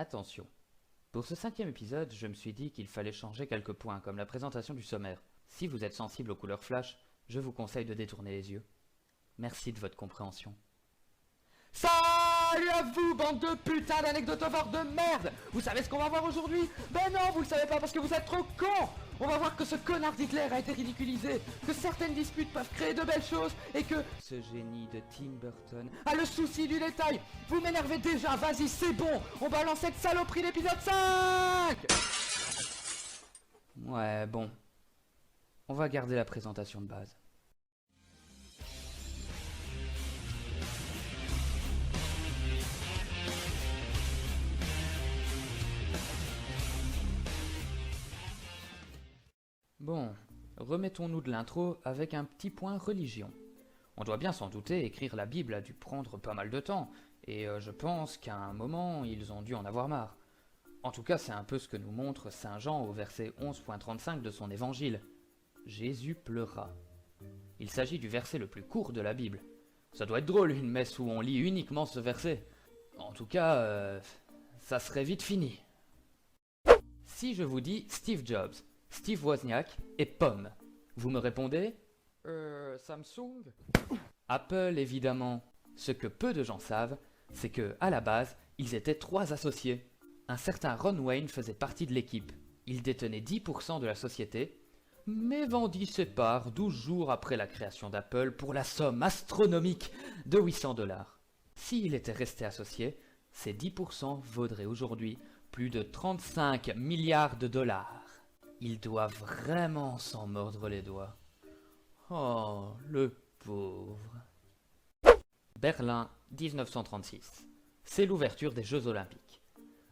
Attention, pour ce 5e épisode, je me suis dit qu'il fallait changer quelques points, comme la présentation du sommaire. Si vous êtes sensible aux couleurs flash, je vous conseille de détourner les yeux. Merci de votre compréhension. Salut à vous, bande de putains d'anecdotovores de merde! Vous savez ce qu'on va voir aujourd'hui? Ben non, vous le savez pas parce que vous êtes trop cons! On va voir que ce connard d'Hitler a été ridiculisé, que certaines disputes peuvent créer de belles choses, et que ce génie de Tim Burton a le souci du détail. Vous m'énervez déjà, vas-y, c'est bon, on balance cette saloperie d'épisode 5! Ouais, bon. On va garder la présentation de base. Bon, remettons-nous de l'intro avec un petit point religion. On doit bien s'en douter, écrire la Bible a dû prendre pas mal de temps, et je pense qu'à un moment, ils ont dû en avoir marre. En tout cas, c'est un peu ce que nous montre Saint Jean au verset 11.35 de son évangile. Jésus pleura. Il s'agit du verset le plus court de la Bible. Ça doit être drôle, une messe où on lit uniquement ce verset. En tout cas, ça serait vite fini. Si je vous dis Steve Jobs, Steve Wozniak et Pomme, vous me répondez Samsung? Apple, évidemment. Ce que peu de gens savent, c'est que, à la base, ils étaient 3 associés. Un certain Ron Wayne faisait partie de l'équipe. Il détenait 10% de la société, mais vendit ses parts 12 jours après la création d'Apple pour la somme astronomique de $800. S'il était resté associé, ces 10% vaudraient aujourd'hui plus de 35 milliards de dollars. Il doit vraiment s'en mordre les doigts. Oh, le pauvre. Berlin, 1936. C'est l'ouverture des Jeux Olympiques.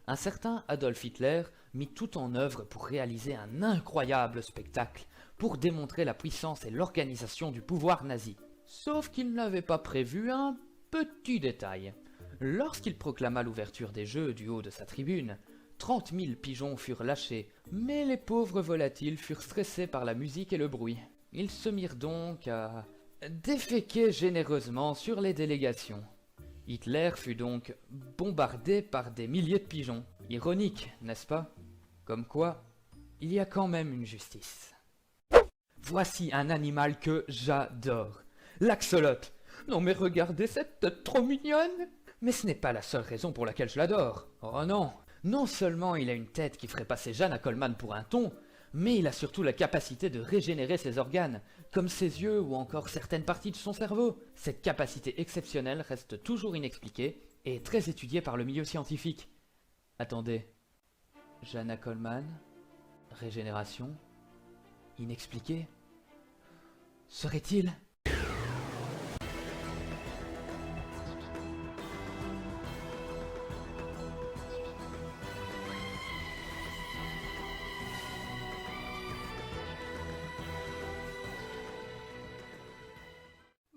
Un certain Adolf Hitler mit tout en œuvre pour réaliser un incroyable spectacle, pour démontrer la puissance et l'organisation du pouvoir nazi. Sauf qu'il n'avait pas prévu un petit détail. Lorsqu'il proclama l'ouverture des Jeux du haut de sa tribune, 30 000 pigeons furent lâchés, mais les pauvres volatiles furent stressés par la musique et le bruit. Ils se mirent donc à déféquer généreusement sur les délégations. Hitler fut donc bombardé par des milliers de pigeons. Ironique, n'est-ce pas? Comme quoi, il y a quand même une justice. Voici un animal que j'adore. L'axolote. Non mais regardez cette tête trop mignonne. Mais ce n'est pas la seule raison pour laquelle je l'adore. Oh non. Non seulement il a une tête qui ferait passer Jeanne Coleman pour un thon, mais il a surtout la capacité de régénérer ses organes, comme ses yeux ou encore certaines parties de son cerveau. Cette capacité exceptionnelle reste toujours inexpliquée et est très étudiée par le milieu scientifique. Attendez, Jeanne Coleman, régénération, inexpliquée, serait-il ?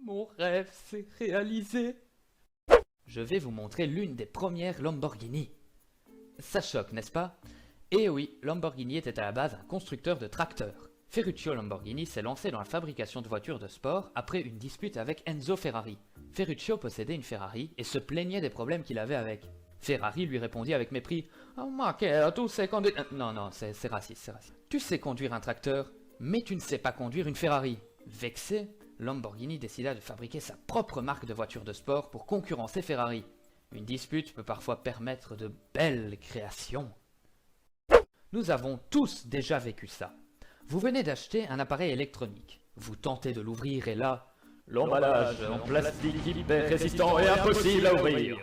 Mon rêve s'est réalisé. Je vais vous montrer l'une des premières Lamborghini. Ça choque, n'est-ce pas? Eh oui, Lamborghini était à la base un constructeur de tracteurs. Ferruccio Lamborghini s'est lancé dans la fabrication de voitures de sport après une dispute avec Enzo Ferrari. Ferruccio possédait une Ferrari et se plaignait des problèmes qu'il avait avec. Ferrari lui répondit avec mépris « Oh ma tu sais conduire... » Non, c'est raciste, c'est raciste. Tu sais conduire un tracteur, mais tu ne sais pas conduire une Ferrari. Vexé, Lamborghini décida de fabriquer sa propre marque de voitures de sport pour concurrencer Ferrari. Une dispute peut parfois permettre de belles créations. Nous avons tous déjà vécu ça. Vous venez d'acheter un appareil électronique. Vous tentez de l'ouvrir et là... L'emballage en plastique hyper résistant et impossible à ouvrir.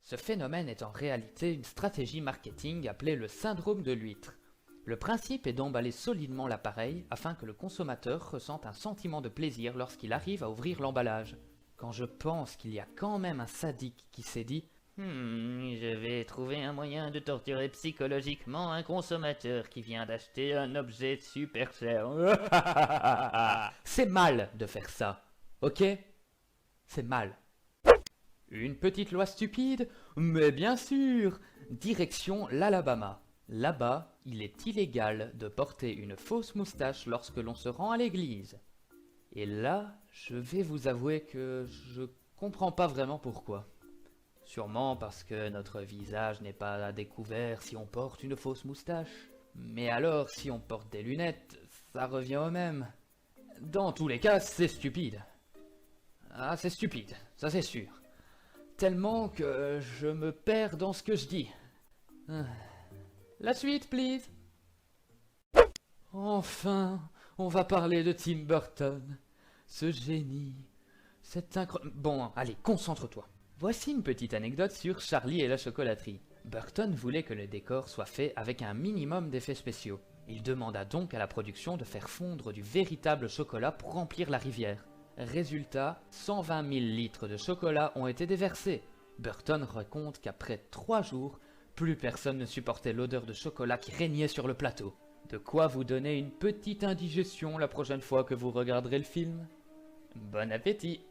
Ce phénomène est en réalité une stratégie marketing appelée le syndrome de l'huître. Le principe est d'emballer solidement l'appareil afin que le consommateur ressente un sentiment de plaisir lorsqu'il arrive à ouvrir l'emballage. Quand je pense qu'il y a quand même un sadique qui s'est dit « je vais trouver un moyen de torturer psychologiquement un consommateur qui vient d'acheter un objet super cher. » C'est mal de faire ça, ok? C'est mal. Une petite loi stupide? Mais bien sûr! Direction l'Alabama. Là-bas, il est illégal de porter une fausse moustache lorsque l'on se rend à l'église. Et là, je vais vous avouer que je comprends pas vraiment pourquoi. Sûrement parce que notre visage n'est pas à découvert si on porte une fausse moustache. Mais alors, si on porte des lunettes, ça revient au même. Dans tous les cas, c'est stupide. Ah, c'est stupide, ça c'est sûr. Tellement que je me perds dans ce que je dis. La suite, please. Enfin, on va parler de Tim Burton. Ce génie. C'est incroyable. Bon, allez, concentre-toi. Voici une petite anecdote sur Charlie et la chocolaterie. Burton voulait que le décor soit fait avec un minimum d'effets spéciaux. Il demanda donc à la production de faire fondre du véritable chocolat pour remplir la rivière. Résultat, 120 000 litres de chocolat ont été déversés. Burton raconte qu'après 3 jours, plus personne ne supportait l'odeur de chocolat qui régnait sur le plateau. De quoi vous donner une petite indigestion la prochaine fois que vous regarderez le film. Bon appétit!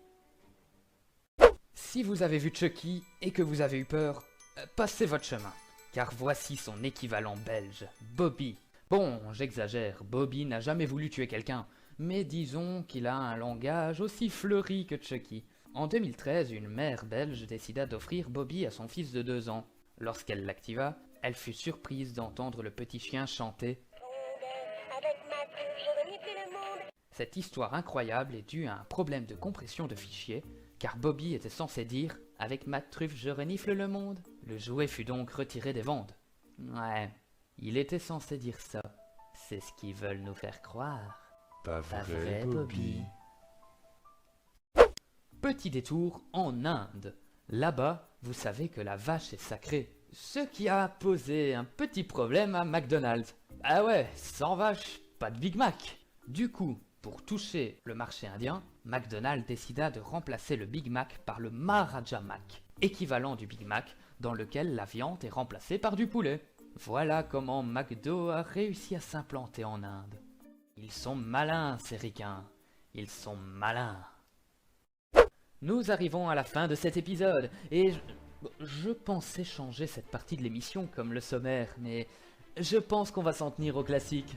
Si vous avez vu Chucky et que vous avez eu peur, passez votre chemin, car voici son équivalent belge, Bobby. Bon, j'exagère, Bobby n'a jamais voulu tuer quelqu'un, mais disons qu'il a un langage aussi fleuri que Chucky. En 2013, une mère belge décida d'offrir Bobby à son fils de 2 ans. Lorsqu'elle l'activa, elle fut surprise d'entendre le petit chien chanter. Cette histoire incroyable est due à un problème de compression de fichiers, car Bobby était censé dire « Avec ma truffe je renifle le monde ». Le jouet fut donc retiré des ventes. Ouais, il était censé dire ça. C'est ce qu'ils veulent nous faire croire. Pas vrai, Bobby. Petit détour en Inde. Là-bas, vous savez que la vache est sacrée. Ce qui a posé un petit problème à McDonald's. Ah ouais, sans vache, pas de Big Mac. Du coup, pour toucher le marché indien, McDonald's décida de remplacer le Big Mac par le Maharaja Mac, équivalent du Big Mac dans lequel la viande est remplacée par du poulet. Voilà comment McDo a réussi à s'implanter en Inde. Ils sont malins, ces ricains. Ils sont malins. Nous arrivons à la fin de cet épisode, et je pensais changer cette partie de l'émission comme le sommaire, mais je pense qu'on va s'en tenir au classique.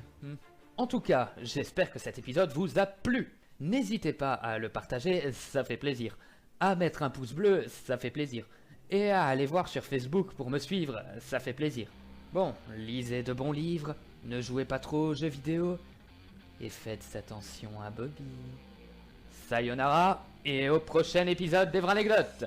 En tout cas, j'espère que cet épisode vous a plu. N'hésitez pas à le partager, ça fait plaisir. À mettre un pouce bleu, ça fait plaisir. Et à aller voir sur Facebook pour me suivre, ça fait plaisir. Bon, lisez de bons livres, ne jouez pas trop aux jeux vidéo, et faites attention à Bobby. Sayonara, et au prochain épisode des vraies anecdotes.